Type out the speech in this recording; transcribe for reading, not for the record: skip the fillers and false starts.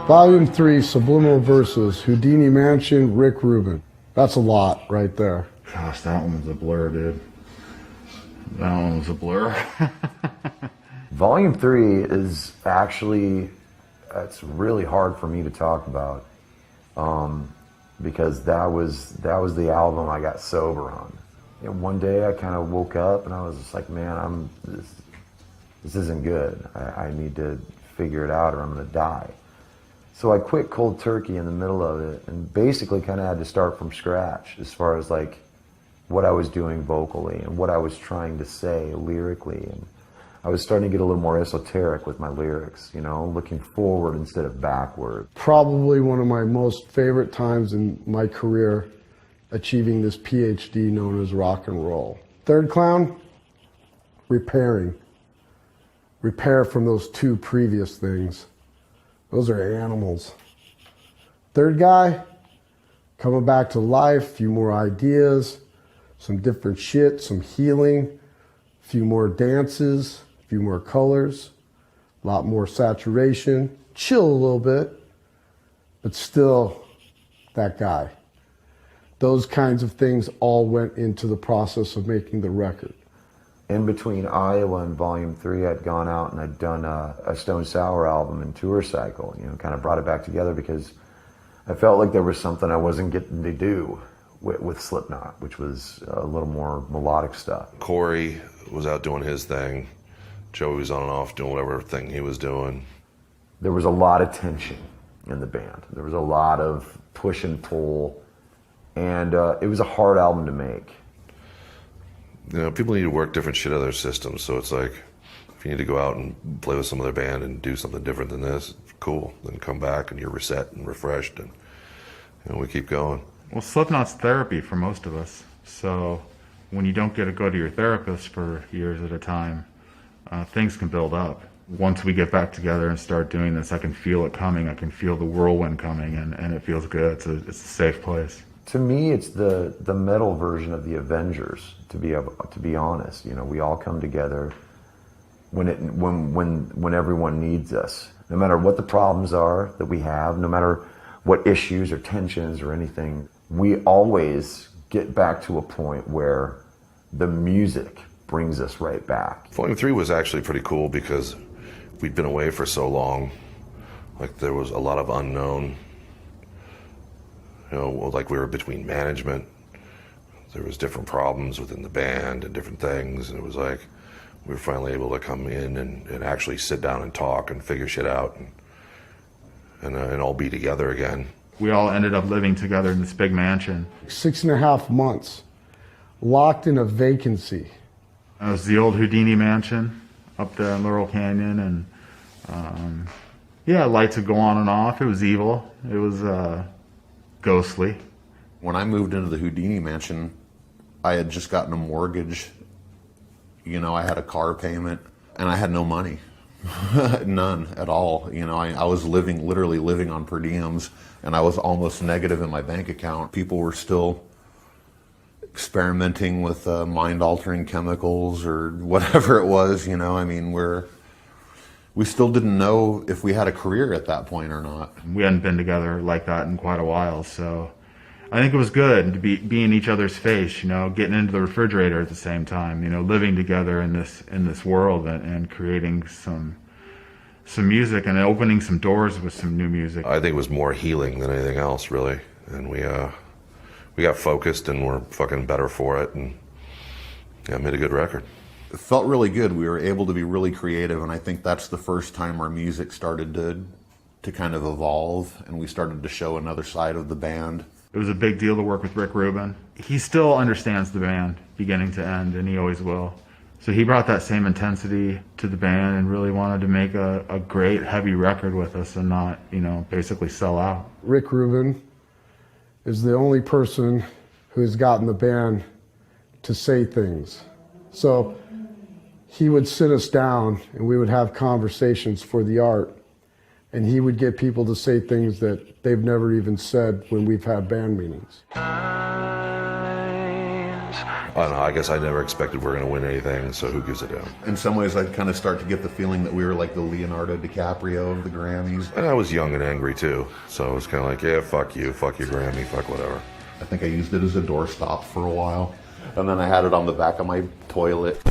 Volume 3, Subliminal Verses, Houdini Mansion, Rick Rubin. That's a lot right there. Gosh, that one was a blur, dude. That one was a blur. Volume 3 is actually, it's really hard for me to talk about because that was the album I got sober on. And one day I kind of woke up and I was just like, man, this isn't good. I need to figure it out or I'm gonna die. So I quit cold turkey in the middle of it and basically kind of had to start from scratch as far as like what I was doing vocally and what I was trying to say lyrically. And I was starting to get a little more esoteric with my lyrics, you know, looking forward instead of backward. Probably one of my most favorite times in my career, achieving this PhD known as rock and roll. Third clown, repairing. Repair from those two previous things. Those are animals. Third guy, coming back to life, a few more ideas, some different shit, some healing, a few more dances, a few more colors, a lot more saturation, chill a little bit, but still that guy. Those kinds of things all went into the process of making the record. In between Iowa and Volume 3, I'd gone out and I'd done a Stone Sour album and tour cycle, you know, kind of brought it back together because I felt like there was something I wasn't getting to do with Slipknot, which was a little more melodic stuff. Corey was out doing his thing. Joey was on and off doing whatever thing he was doing. There was a lot of tension in the band. There was a lot of push and pull, and it was a hard album to make. You know, people need to work different shit out of their systems, so it's like, if you need to go out and play with some other band and do something different than this, cool. Then come back and you're reset and refreshed, and you know, we keep going. Well, Slipknot's therapy for most of us. So when you don't get to go to your therapist for years at a time, things can build up. Once we get back together and start doing this, I can feel it coming. I can feel the whirlwind coming, and it feels good. It's a safe place. To me, it's the metal version of the Avengers. To be honest, you know, we all come together when everyone needs us. No matter what the problems are that we have, no matter what issues or tensions or anything, we always get back to a point where the music brings us right back. Volume 3 was actually pretty cool because we'd been away for so long. Like, there was a lot of unknown. You know, like we were between management. There was different problems within the band and different things, and it was like we were finally able to come in and actually sit down and talk and figure shit out and all be together again. We all ended up living together in this big mansion. 6.5 months, locked in a vacancy. It was the old Houdini mansion up there in Laurel Canyon, and yeah, lights would go on and off. It was evil. It was ghostly. When I moved into the Houdini mansion, I had just gotten a mortgage. You know, I had a car payment, and I had no money. None at all. You know, I was literally living on per diems, and I was almost negative in my bank account. People were still experimenting with mind-altering chemicals or whatever it was, you know. I mean, we still didn't know if we had a career at that point or not. We hadn't been together like that in quite a while, so I think it was good to be in each other's face, you know, getting into the refrigerator at the same time, you know, living together in this world and creating some music and opening some doors with some new music. I think it was more healing than anything else, really, and we got focused and we're fucking better for it, and yeah, made a good record. It felt really good. We were able to be really creative, and I think that's the first time our music started to kind of evolve, and we started to show another side of the band. It was a big deal to work with Rick Rubin. He still understands the band beginning to end, and he always will. So he brought that same intensity to the band and really wanted to make a great heavy record with us and not, you know, basically sell out. Rick Rubin is the only person who has gotten the band to say things. So he would sit us down and we would have conversations for the art, and he would get people to say things that they've never even said when we've had band meetings. I I don't know, I guess I never expected we were going to win anything, so who gives a damn? In some ways, I kind of start to get the feeling that we were like the Leonardo DiCaprio of the Grammys. And I was young and angry too, so it was kind of like, yeah, fuck you, fuck your Grammy, fuck whatever. I think I used it as a doorstop for a while. And then I had it on the back of my toilet.